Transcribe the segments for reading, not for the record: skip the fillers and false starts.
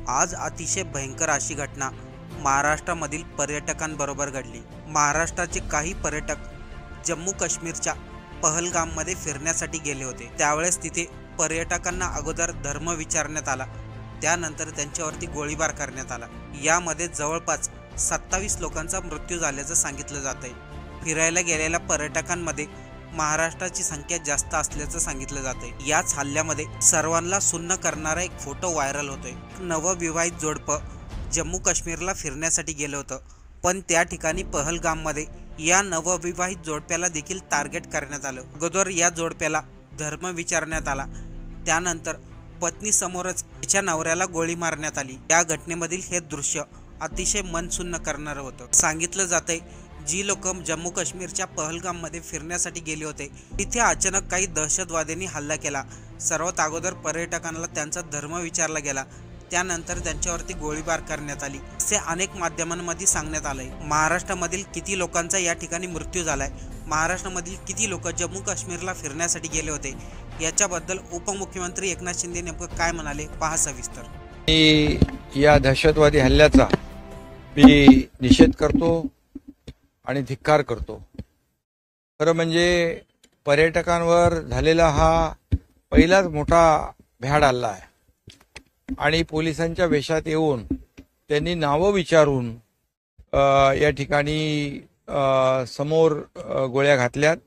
आज अतिशय भयंकर अशी घटना महाराष्ट्रामधील पर्यटकांबरोबर घडली। महाराष्ट्राचे काही पर्यटक जम्मू काश्मीरच्या पहलगाममध्ये फिरण्यासाठी गेले होते। त्यावेळेस तिथे पर्यटकांना अगोदर धर्म विचारण्यात आला, त्यानंतर त्यांच्यावरती गोळीबार करण्यात आला। यामध्ये जवळपास 27 लोकांचा मृत्यू झाल्याचं सांगितलं जात आहे। फिरायला गेलेल्या पर्यटकांमध्ये महाराष्ट्राची संख्या जास्त असल्याचं सांगितलं जात आहे। याच हल्ल्यामध्ये सर्वांना सुन्न करणारा एक फोटो व्हायरल होतोय। नवविवाहित जोडपं जम्मू काश्मीरला फिरण्यासाठी गेलं होतं, पण त्या ठिकाणी पहलगाममध्ये या नवविवाहित जोडप्याला देखील टार्गेट करण्यात आलं। अगोदर या जोडप्याला धर्म विचारण्यात आला, त्यानंतर पत्नी समोरच तिच्या नवऱ्याला गोळी मारण्यात आली। या घटनेमधील हे दृश्य अतिशय मनसुन्न करणारं होतं। सांगितलं जातंय जी लोक जम्मू काश्मीरच्या पहलगाममध्ये फिरण्यासाठी गेले होते, तिथे अचानक काही दहशतवाद्यांनी हल्ला केला। सर्वात अगोदर पर्यटकांना त्यांचा धर्म विचारला गेला, त्यानंतर त्यांच्यावरती गोळीबार करण्यात आली, असे अनेक माध्यमांमध्ये सांगण्यात आलंय। महाराष्ट्रामधील किती लोकांचा या ठिकाणी मृत्यू झालाय, महाराष्ट्रामधील किती लोक जम्मू काश्मीरला फिरण्यासाठी गेले होते, याच्याबद्दल उपमुख्यमंत्री एकनाथ शिंदे नेमकं काय म्हणाले, पहा सविस्तर। या दहशतवादी हल्ल्याचा मी निषेध करतो आणि धिक्कार करतो। खरं म्हणजे पर्यटकांवर झालेला हा पहिलाच मोठा भ्याड हल्ला आहे आणि पोलिसांच्या वेशात येऊन त्यांनी नावं विचारून या ठिकाणी समोर गोळ्या घातल्यात।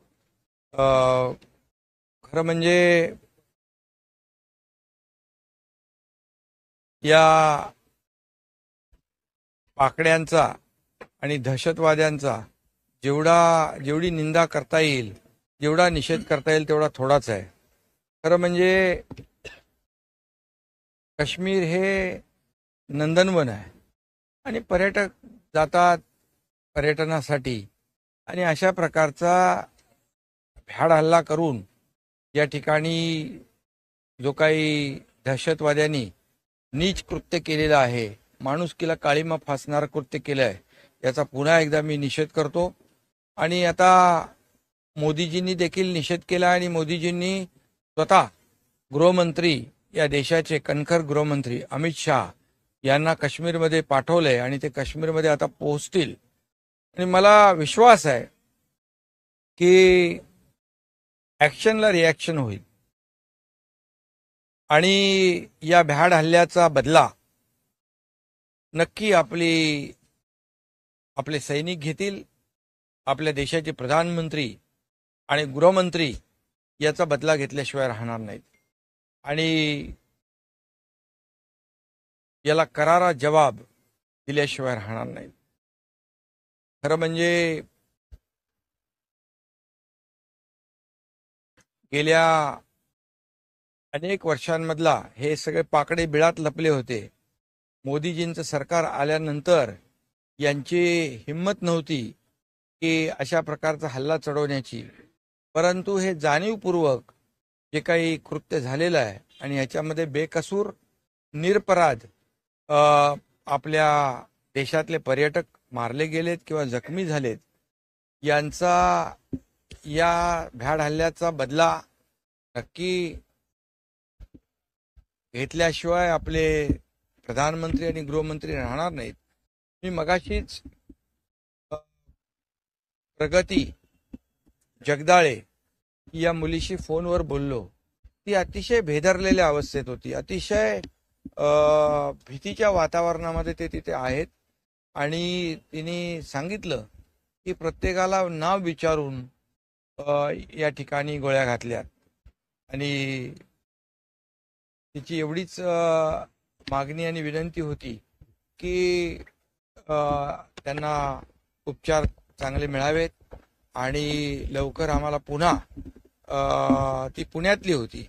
खरं म्हणजे या पाकड्यांचा आणि दहशतवाद्यांचा जेवढी निंदा करता येईल, जेवढा निषेध करता येईल तेवढा थोडाच आहे। खरं म्हणजे काश्मीर हे नंदनवन आहे आणि पर्यटक जातात पर्यटनासाठी, आणि अशा प्रकारचा भ्याड हल्ला करून या ठिकाणी जो काही दहशतवाद्यांनी नीच कृत्य केलेलं आहे, माणुसकीला काळीमा फासणारं कृत्य केलं आहे, याचा पुन्हा एकदा मी निषेध करतो। आणि आता मोदीजींनी देखील निषेध केला आणि मोदीजींनी स्वतः गृहमंत्री, या देशाचे कणखर गृहमंत्री अमित शहा यांना काश्मीरमध्ये पाठवलंय आणि ते काश्मीरमध्ये आता पोहोचतील। आणि मला विश्वास आहे की ॲक्शनला रिॲक्शन होईल आणि या भ्याड हल्ल्याचा बदला नक्की आपले सैनिक घेतील, आपल्या देशाचे प्रधानमंत्री आणि गृहमंत्री याचा बदला घेतल्याशिवाय राहणार नाहीत आणि याला करारा जवाब दिल्याशिवाय राहणार नाहीत। खरं म्हणजे गेल्या अनेक वर्षांमधला हे सगळे पाकडे बिळात लपले होते। मोदीजींचं सरकार आल्यानंतर यांची हिंमत नव्हती की अशा प्रकारचा हल्ला चढवण्याची, परंतु हे जाणीवपूर्वक जे काही कृत्य झालेलं आहे आणि याच्यामध्ये बेकसूर निरपराध आपल्या देशातले पर्यटक मारले गेलेत किंवा जखमी झालेत, यांचा या भ्याड हल्ल्याचा बदला नक्की घेतल्याशिवाय आपले प्रधानमंत्री आणि गृहमंत्री राहणार नाहीत। मी मगाशीच प्रगती जगदाळे या मुलीशी फोनवर बोललो। ती अतिशय भेदरलेल्या अवस्थेत होती, अतिशय भीतीच्या वातावरणामध्ये ते तिथे आहेत आणि तिने सांगितलं की प्रत्येकाला नाव विचारून या ठिकाणी गोळ्या घातल्यात आणि तिची एवढीच मागणी आणि विनंती होती की त्यांना उपचार चांगले मिळावेत आणि लवकर आम्हाला पुन्हा ती पुण्यातली होती,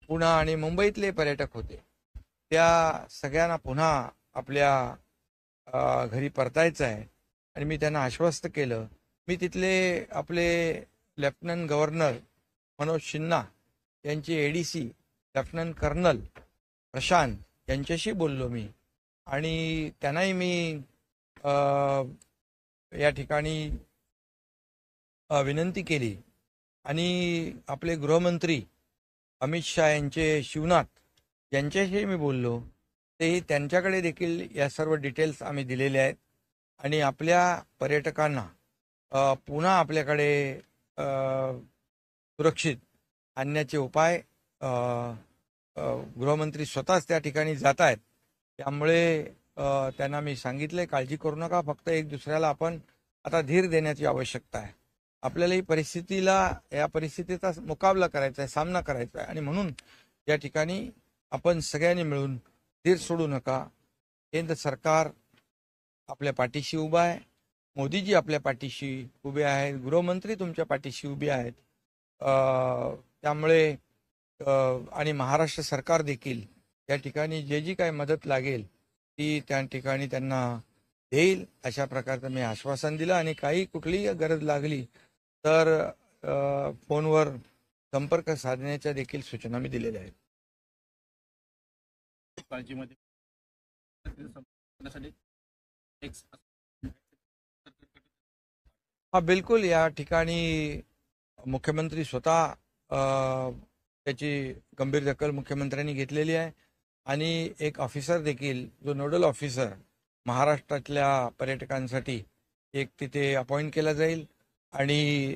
पुणे आणि मुंबईतले पर्यटक होते, त्या सगळ्यांना पुन्हा आपल्या घरी परतायचं आहे। आणि मी त्यांना आश्वस्त केलं। मी तिथले आपले लेफ्टनंट गव्हर्नर मनोज सिन्हा यांचे एडीसी लेफ्टनंट कर्नल प्रशांत यांच्याशी बोललो मी आणि त्यांनाही मी या ठिकाणी विनंती केली आणि आपले गृहमंत्री अमित शहा यांचे शिवनाथ यांच्याशी मी बोललो तेही त्यांच्याकडे देखील या सर्व डिटेल्स आम्ही दिलेले आहेत आणि आपल्या पर्यटकांना पुन्हा आपल्याकडे अ, सुरक्षित आणण्याचे उपाय गृहमंत्री स्वतःच त्या ठिकाणी जात आहेत. त्यामुळे त्यांना मी सांगितलंय काळजी करू नका, फक्त एक दुसऱ्याला आपण आता धीर देण्याची आवश्यकता आहे. आपल्याला या परिस्थितीचा मुकाबला करायचा आहे, सामना करायचा आहे आणि म्हणून या ठिकाणी आपण सगळ्यांनी मिळून धीर सोडू नका. केंद्र सरकार आपल्या पाठीशी उभा आहे, मोदीजी आपल्या पाठीशी उभे आहेत, गृहमंत्री तुमच्या पाठीशी उभे आहेत. त्यामुळे आणि महाराष्ट्र सरकार देखील या ठिकाणी जी काही मदत लागेल ती त्या ठिकाणी त्यांना देईल अशा प्रकारचं मी आश्वासन दिलं आणि काही कुठलीही गरज लागली तर फोनवर संपर्क साधण्याच्या देखील सूचना मी दिलेल्या आहेत. हा बिलकुल, या ठिकाणी मुख्यमंत्री स्वतः त्याची गंभीर दखल मुख्यमंत्र्यांनी घेतलेली आहे आणि एक ऑफिसर देखील जो नोडल ऑफिसर महाराष्ट्रातल्या पर्यटकांसाठी एक तिथे अपॉइंट केला जाईल आणि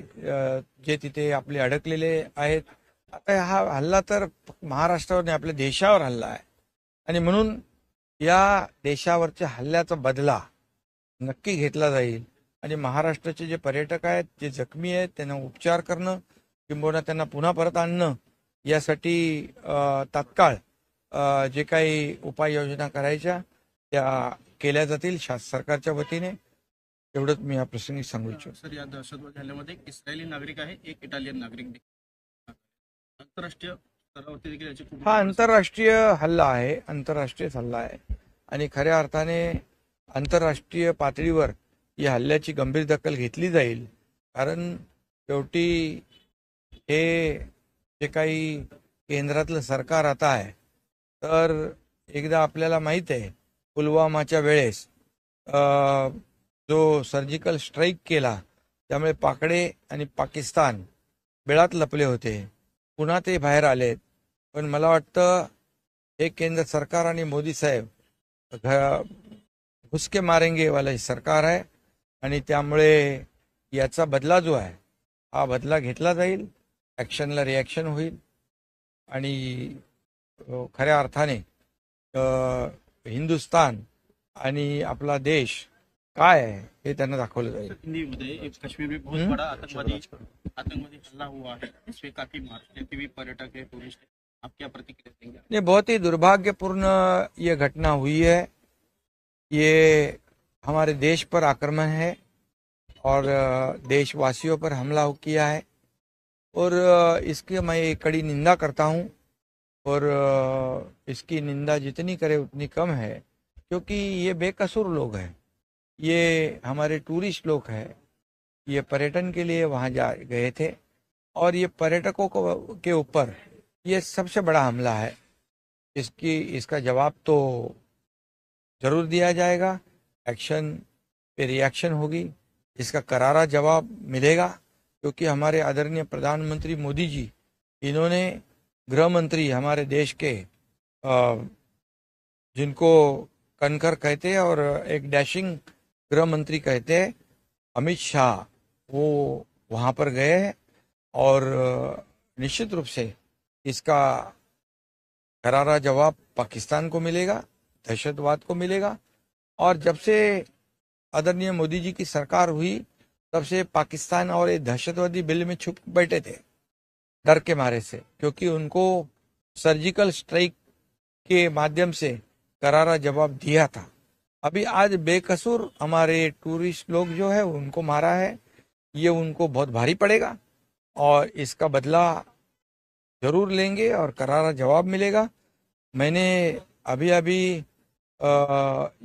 जे तिथे आपले अडकलेले आहेत. आता हा हल्ला तर महाराष्ट्रावर नाही, आपल्या देशावर हल्ला आहे आणि म्हणून या देशावरच्या हल्ल्याचा बदला नक्की घेतला जाईल आणि महाराष्ट्राचे जे पर्यटक आहेत, जे जखमी आहेत, त्यांना उपचार करणं किंबहुना त्यांना पुन्हा परत आणणं यासाठी तात्काळ जे काही उपाययोजना करायच्या त्या केल्या जातील सरकारच्या वतीने. एवढंच मी या प्रसंगी सांगू इच्छितो. सर, या दहशतवादी हल्ल्यामध्ये एक इस्रायली नागरिक आहे, एक इटालियन नागरिक आंतरराष्ट्रीय स्तरावरती देखील याची खूप हा आंतरराष्ट्रीय हल्ला आहे, आंतरराष्ट्रीय हल्ला आहे आणि खऱ्या अर्थाने आंतरराष्ट्रीय पातळीवर या हल्ल्याची गंभीर दखल घेतली जाईल. कारण शेवटी हे जे काही केंद्रातलं सरकार आता आहे तर एकदा आपल्याला माहीत आहे पुलवामाच्या वेळेस जो सर्जिकल स्ट्राईक केला त्यामुळे पाकडे आणि पाकिस्तान बिळात लपले होते, पुन्हा ते बाहेर आलेत. पण मला वाटतं हे केंद्र सरकार आणि मोदी साहेब घुसके मारेंगे वाला सरकार आहे आणि त्यामुळे याचा बदला जो आहे हा बदला घेतला जाईल, ॲक्शनला रिॲक्शन होईल आणि खऱ्या अर्थाने हिंदुस्तान आणि आपला देश काय आहे हे त्यांना दाखवलं जाईल. हिंदीमध्ये एक कश्मीर में बहुत बड़ा आतंकवादी हल्ला हुआ है, इसमें काफी भारतीय भी पर्यटक है, टूरिस्ट है, आप क्या प्रतिक्रिया देंगे? ये बहुत ही दुर्भाग्यपूर्ण ये घटना हुई है. ये हमारे देश पर आक्रमण है और देशवासियों पर हमला किया है और इसकी मैं कड़ी निंदा करता हूँ और इसकी निंदा जितनी करे उतनी कम है, क्योंकि ये बेकसूर लोग हैं, ये हमारे टूरिस्ट लोग हैं, ये पर्यटन के लिए वहाँ गए थे और ये पर्यटकों के ऊपर ये सबसे बड़ा हमला है. इसका जवाब तो जरूर दिया जाएगा, एक्शन पे रिएक्शन होगी, इसका करारा जवाब मिलेगा, क्योंकि हमारे आदरणीय प्रधानमंत्री मोदी जी इन्होंने गृह मंत्री हमारे देश के जिनको कनकर कहते हैं और एक डैशिंग गृह मंत्री कहते हैं, अमित शाह, वो वहाँ पर गए हैं और निश्चित रूप से इसका करारा जवाब पाकिस्तान को मिलेगा, दहशतवाद को मिलेगा. और जब से आदरणीय मोदी जी की सरकार हुई तब से पाकिस्तान और ये दहशतवादी बिल में छुप बैठे थे डर के मारे से, क्योंकि उनको सर्जिकल स्ट्राइक के माध्यम से करारा जवाब दिया था. अभी आज बेकसूर हमारे टूरिस्ट लोग जो है उनको मारा है, ये उनको बहुत भारी पड़ेगा और इसका बदला जरूर लेंगे और करारा जवाब मिलेगा. मैंने अभी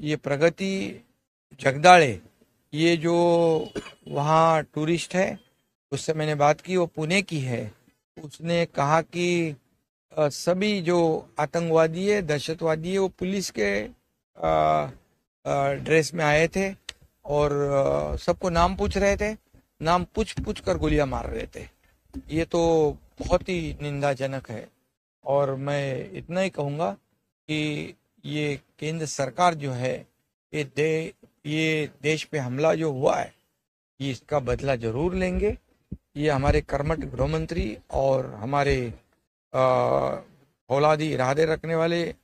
ये प्रगति जगदाळे, ये जो वहाँ टूरिस्ट है उससे मैंने बात की, वो पुणे की है. उसने कहा कि सभी जो आतंकवादी है, दहशतवादी है, वो पुलिस के ड्रेस में आए थे और सबको नाम पूछ रहे थे, नाम पूछ कर गोलियां मार रहे थे. ये तो बहुत ही निंदाजनक है और मैं इतना ही कहूँगा कि ये केंद्र सरकार जो है ये देश पे हमला जो हुआ है ये इसका बदला जरूर लेंगे। ये हमारे कर्मठ गृह मंत्री और हमारे फौलादी इरादे रखने वाले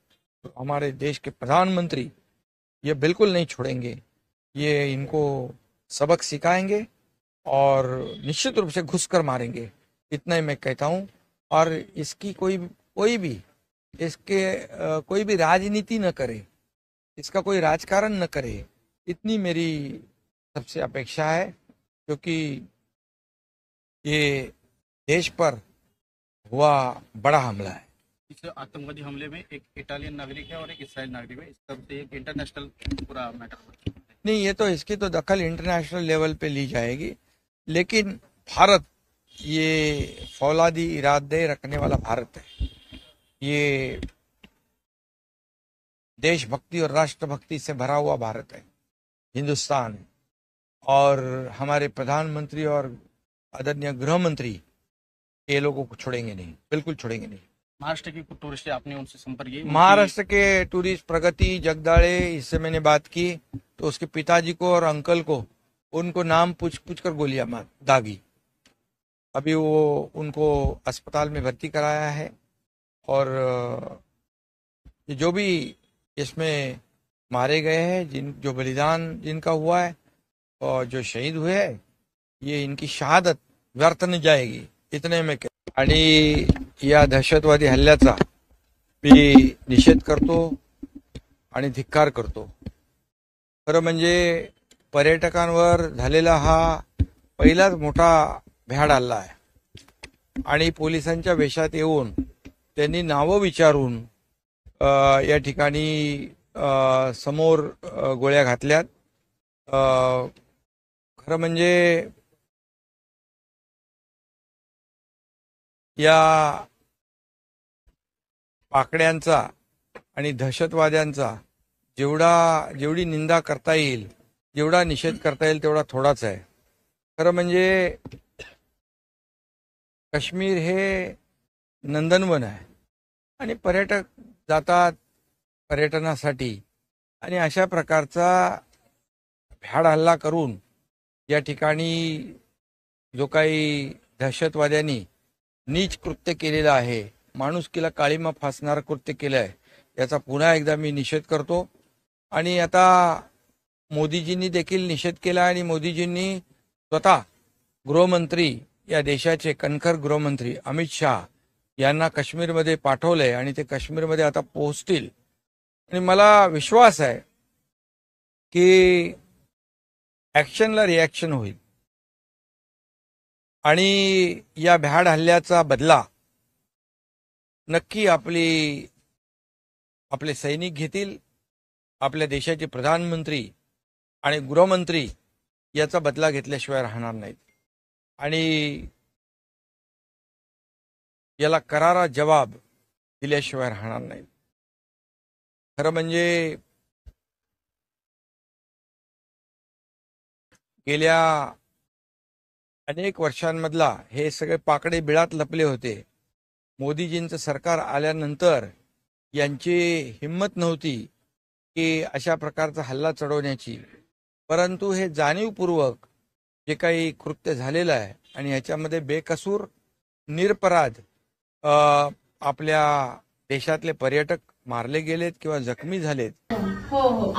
हमारे देश के प्रधानमंत्री ये बिल्कुल नहीं छोड़ेंगे। ये इनको सबक सिखाएंगे और निश्चित रूप से घुसकर मारेंगे, इतना ही मैं कहता हूँ। और इसकी कोई भी राजनीति न करे, इसका कोई राजकारण न करे, इतनी मेरी सबसे अपेक्षा है, क्योंकि ये देश पर हुआ बड़ा हमला है। इस आतंकवादी हमले में एक इटालियन नागरिक है और एक इसराइल नागरिक है। इस तरफ से एक इंटरनेशनल पूरा मैटर नहीं, ये तो इसकी तो दखल इंटरनेशनल लेवल पे ली जाएगी, लेकिन भारत ये फौलादी इरादे रखने वाला भारत है। ये देशभक्ति और राष्ट्रभक्ति से भरा हुआ भारत है, हिंदुस्तान है। और हमारे प्रधानमंत्री और आदरणीय गृह मंत्री ये लोगों को छोड़ेंगे नहीं, बिल्कुल छोड़ेंगे नहीं। महाराष्ट्र के कुछ टूरिस्ट आपने उनसे संपर्क किया? महाराष्ट्र के टूरिस्ट प्रगति जगदाड़े, इससे मैंने बात की तो उसके पिताजी को और अंकल को उनको नाम पूछ कर गोलियां मार दागी। अभी वो उनको अस्पताल में भर्ती कराया है। और ये जो भी इसमें मारे गए हैं, जो बलिदान जिनका हुआ है और जो शहीद हुए हैं, ये इनकी शहादत व्यर्थ न जाएगी, इतने में आणि या दहशतवादी हल्ल्याचा मी निषेध करतो आणि धिक्कार करतो। खरं म्हणजे पर्यटकांवर झालेला हा पहिलाच मोठा भ्याड हल्ला आहे आणि पोलिसांच्या वेशात येऊन त्यांनी नावं विचारून या ठिकाणी समोर गोळ्या घातल्यात। खरं म्हणजे या पाकड्यांचा आणि दहशतवाद्यांचा जेवढी निंदा करता येईल, जेवढा निषेध करता येईल तेवढा थोडाच आहे। खरं म्हणजे काश्मीर हे नंदनवन आहे आणि पर्यटक जातात पर्यटनासाठी, आणि अशा प्रकारचा भ्याड हल्ला करून या ठिकाणी जो काही दहशतवाद्यांनी नीच कृत्य केलेलं आहे, माणुसकीला काळीमा फासणारं कृत्य केलं आहे, याचा पुन्हा एकदा मी निषेध करतो। आणि आता मोदीजींनी देखील निषेध केला आणि मोदीजींनी स्वतः गृहमंत्री, या देशाचे कणखर गृहमंत्री अमित शाह यांना काश्मीरमध्ये पाठवलंय आणि ते काश्मीरमध्ये आता पोहोचतील। आणि मला विश्वास आहे की ॲक्शनला रिॲक्शन होईल आणि या भ्याड हल्ल्याचा बदला नक्की आपले सैनिक घेतील, आपल्या देशाचे प्रधानमंत्री आणि गृहमंत्री याचा बदला घेतल्याशिवाय राहणार नाहीत आणि याला करारा जवाब दिल्याशिवाय राहणार नाहीत। खरं म्हणजे गेल्या अनेक वर्षांमधला हे सगळे पाकडे बिळात लपले होते। मोदीजींचं सरकार आल्यानंतर यांची हिम्मत नव्हती की अशा प्रकारचा हल्ला चढवण्याची, परंतु हे जाणीवपूर्वक जे काही कृत्य झालेलं आहे आणि ह्याच्यामध्ये बेकसूर निरपराध आपल्या देशातले पर्यटक मारले गेलेत किंवा जखमी झालेत। हो